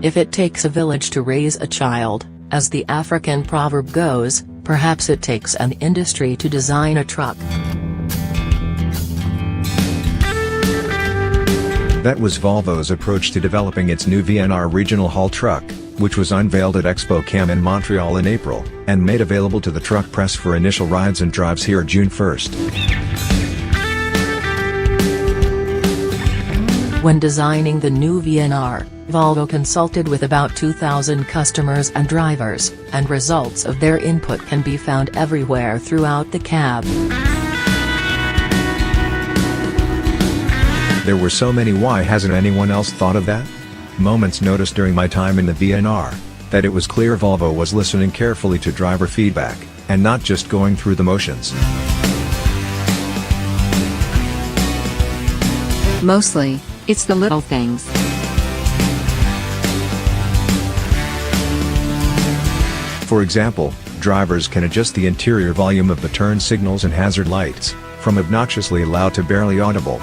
If it takes a village to raise a child, as the African proverb goes, perhaps it takes an industry to design a truck. That was Volvo's approach to developing its new VNR regional haul truck, which was unveiled at Expo Cam in Montreal in April, and made available to the truck press for initial rides and drives here June 1st. When designing the new VNR, Volvo consulted with about 2,000 customers and drivers, and results of their input can be found everywhere throughout the cab. There were so many "why hasn't anyone else thought of that?" moments noticed during my time in the VNR, that it was clear Volvo was listening carefully to driver feedback, and not just going through the motions. Mostly, it's the little things. For example, drivers can adjust the interior volume of the turn signals and hazard lights, from obnoxiously loud to barely audible.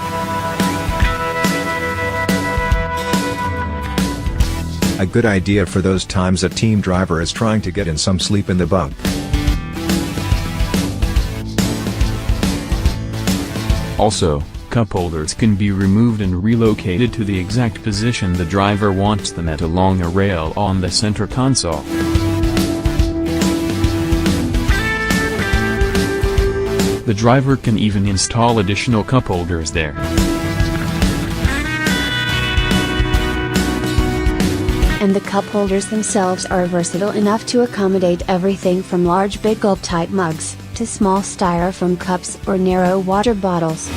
A good idea for those times a team driver is trying to get in some sleep in the bunk. Also, cup holders can be removed and relocated to the exact position the driver wants them at along a rail on the center console. The driver can even install additional cup holders there. And the cup holders themselves are versatile enough to accommodate everything from large big gulp type mugs, to small styrofoam cups or narrow water bottles.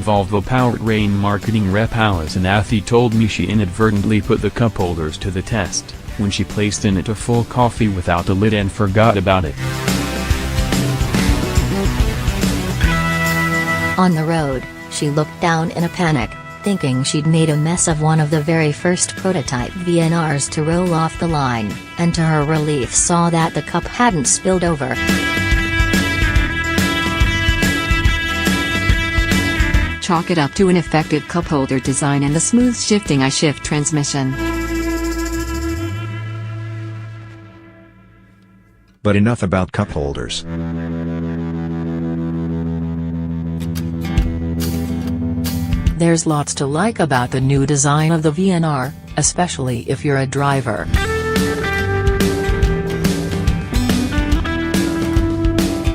Volvo Powertrain marketing rep Alison Athy told me she inadvertently put the cup holders to the test, when she placed in it a full coffee without a lid and forgot about it. On the road, she looked down in a panic, thinking she'd made a mess of one of the very first prototype VNRs to roll off the line, and to her relief saw that the cup hadn't spilled over. Chalk it up to an effective cup holder design and the smooth shifting I-shift transmission. But enough about cup holders. There's lots to like about the new design of the VNR, especially if you're a driver.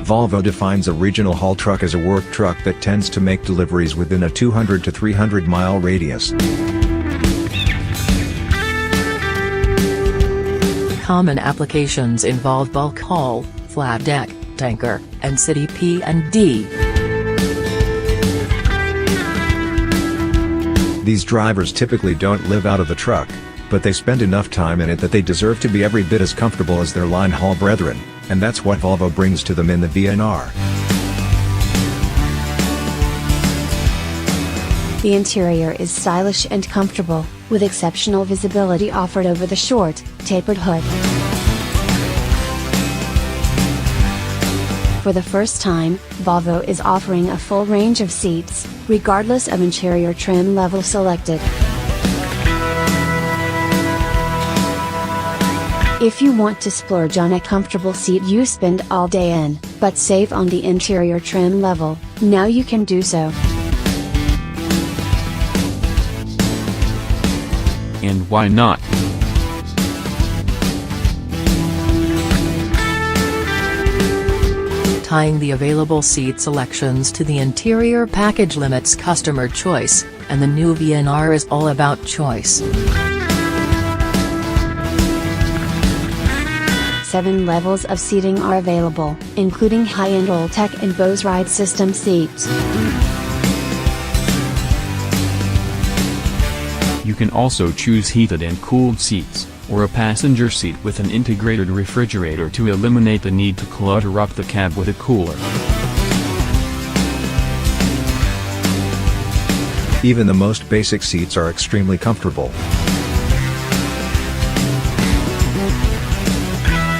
Volvo defines a regional haul truck as a work truck that tends to make deliveries within a 200 to 300 mile radius. Common applications involve bulk haul, flat deck, tanker, and city P&D. These drivers typically don't live out of the truck, but they spend enough time in it that they deserve to be every bit as comfortable as their line haul brethren, and that's what Volvo brings to them in the VNR. The interior is stylish and comfortable, with exceptional visibility offered over the short, tapered hood. For the first time, Volvo is offering a full range of seats, regardless of interior trim level selected. If you want to splurge on a comfortable seat you spend all day in, but save on the interior trim level, now you can do so. And why not? Tying the available seat selections to the interior package limits customer choice, and the new VNR is all about choice. 7 levels of seating are available, including high-end All-Tech and Bose Ride System seats. You can also choose heated and cooled seats, or a passenger seat with an integrated refrigerator to eliminate the need to clutter up the cab with a cooler. Even the most basic seats are extremely comfortable.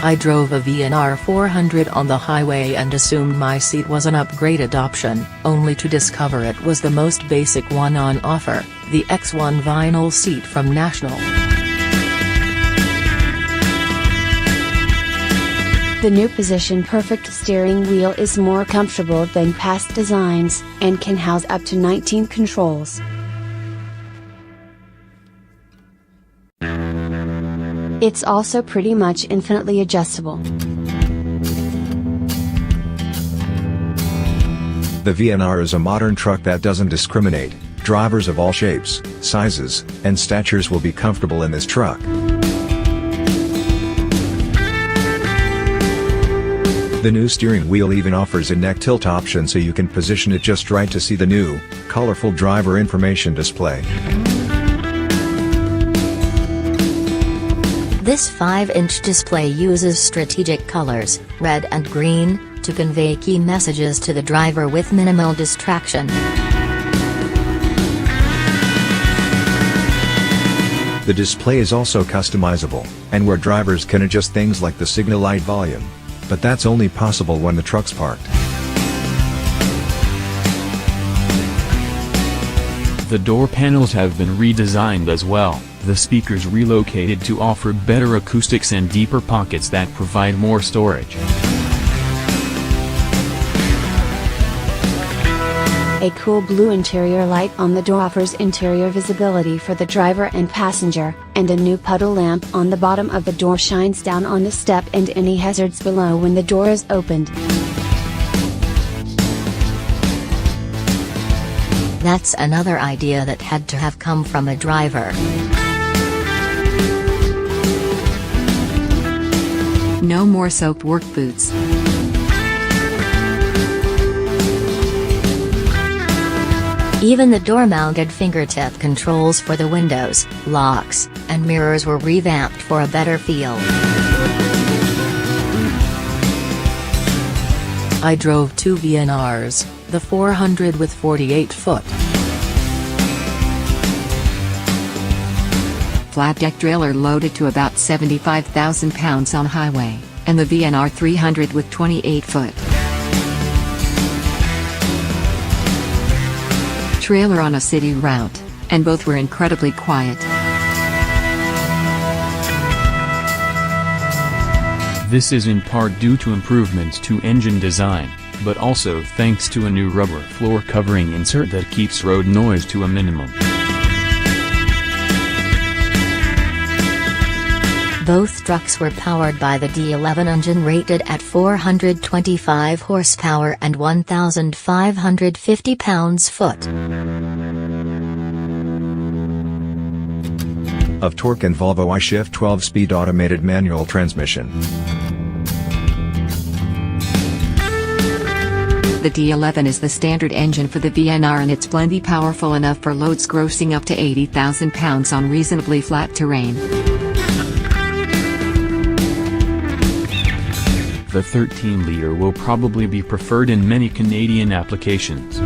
I drove a VNR 400 on the highway and assumed my seat was an upgraded option, only to discover it was the most basic one on offer, the X1 vinyl seat from National. The new position-perfect steering wheel is more comfortable than past designs, and can house up to 19 controls. It's also pretty much infinitely adjustable. The VNR is a modern truck that doesn't discriminate. Drivers of all shapes, sizes, and statures will be comfortable in this truck. The new steering wheel even offers a neck tilt option so you can position it just right to see the new, colorful driver information display. This 5-inch display uses strategic colors, red and green, to convey key messages to the driver with minimal distraction. The display is also customizable, and where drivers can adjust things like the signal light volume. But that's only possible when the truck's parked. The door panels have been redesigned as well, the speakers relocated to offer better acoustics and deeper pockets that provide more storage. A cool blue interior light on the door offers interior visibility for the driver and passenger, and a new puddle lamp on the bottom of the door shines down on the step and any hazards below when the door is opened. That's another idea that had to have come from a driver. No more soaked work boots. Even the door-mounted fingertip controls for the windows, locks, and mirrors were revamped for a better feel. I drove 2 VNRs, the 400 with 48-foot. Flat deck trailer loaded to about 75,000 pounds on highway, and the VNR 300 with 28-foot. Trailer on a city route, and both were incredibly quiet. This is in part due to improvements to engine design, but also thanks to a new rubber floor covering insert that keeps road noise to a minimum. Both trucks were powered by the D11 engine rated at 425 horsepower and 1,550 pounds-foot of torque and Volvo iShift 12-speed automated manual transmission. The D11 is the standard engine for the VNR and it's plenty powerful enough for loads grossing up to 80,000 pounds on reasonably flat terrain. The 13-liter will probably be preferred in many Canadian applications.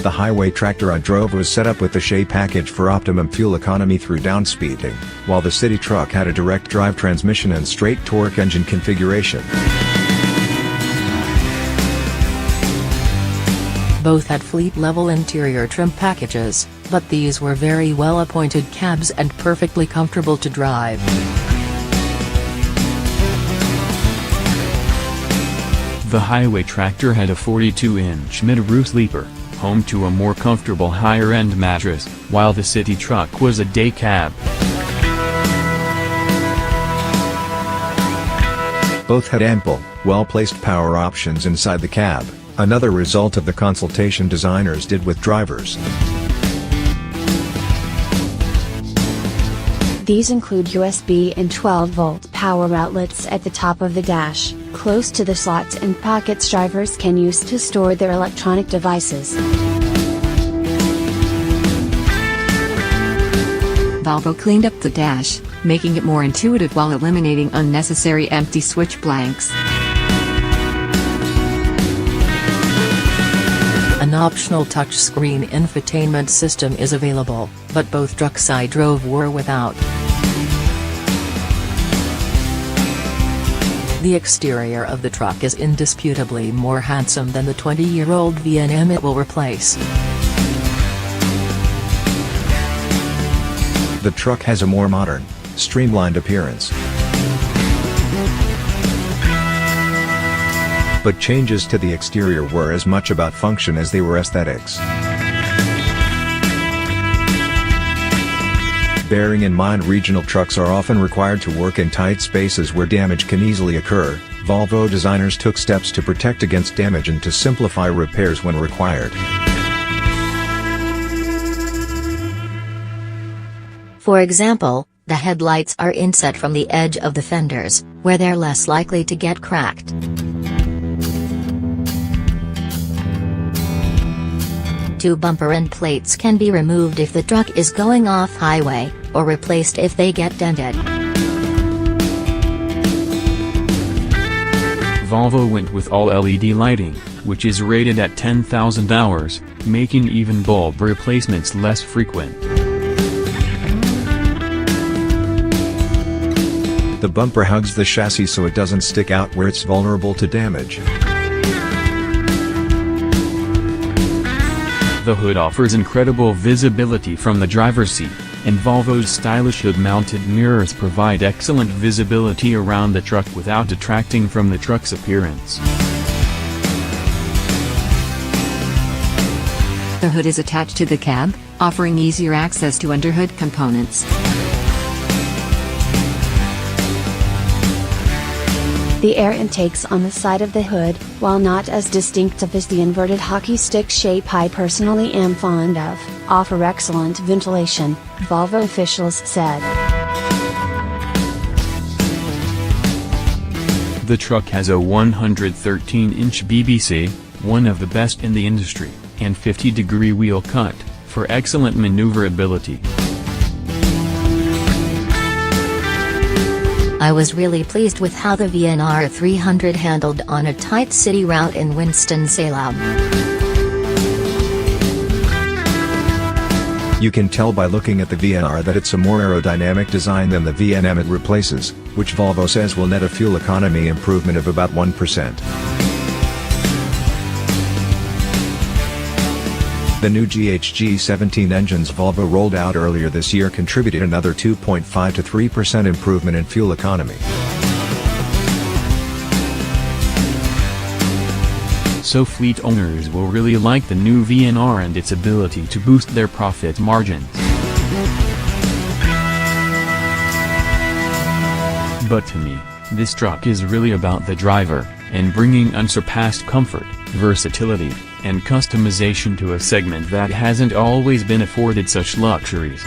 The highway tractor I drove was set up with the Shea package for optimum fuel economy through downspeeding, while the city truck had a direct drive transmission and straight torque engine configuration. Both had fleet-level interior trim packages, but these were very well-appointed cabs and perfectly comfortable to drive. The highway tractor had a 42-inch mid-roof sleeper, home to a more comfortable higher-end mattress, while the city truck was a day cab. Both had ample, well-placed power options inside the cab, another result of the consultation designers did with drivers. These include USB and 12-volt power outlets at the top of the dash, close to the slots and pockets drivers can use to store their electronic devices. Volvo cleaned up the dash, making it more intuitive while eliminating unnecessary empty switch blanks. An optional touchscreen infotainment system is available, but both trucks I drove were without. The exterior of the truck is indisputably more handsome than the 20-year-old VNR it will replace. The truck has a more modern, streamlined appearance. But changes to the exterior were as much about function as they were aesthetics. Bearing in mind regional trucks are often required to work in tight spaces where damage can easily occur, Volvo designers took steps to protect against damage and to simplify repairs when required. For example, the headlights are inset from the edge of the fenders, where they're less likely to get cracked. Two bumper end plates can be removed if the truck is going off-highway, or replaced if they get dented. Volvo went with all LED lighting, which is rated at 10,000 hours, making even bulb replacements less frequent. The bumper hugs the chassis so it doesn't stick out where it's vulnerable to damage. The hood offers incredible visibility from the driver's seat, and Volvo's stylish hood-mounted mirrors provide excellent visibility around the truck without detracting from the truck's appearance. The hood is attached to the cab, offering easier access to underhood components. The air intakes on the side of the hood, while not as distinctive as the inverted hockey stick shape I personally am fond of, offer excellent ventilation, Volvo officials said. The truck has a 113-inch BBC, one of the best in the industry, and 50-degree wheel cut, for excellent maneuverability. I was really pleased with how the VNR 300 handled on a tight city route in Winston-Salem. You can tell by looking at the VNR that it's a more aerodynamic design than the VNR it replaces, which Volvo says will net a fuel economy improvement of about 1%. The new GHG17 engines Volvo rolled out earlier this year contributed another 2.5 to 3% improvement in fuel economy. So fleet owners will really like the new VNR and its ability to boost their profit margins. But to me, this truck is really about the driver, and bringing unsurpassed comfort, versatility, and customization to a segment that hasn't always been afforded such luxuries.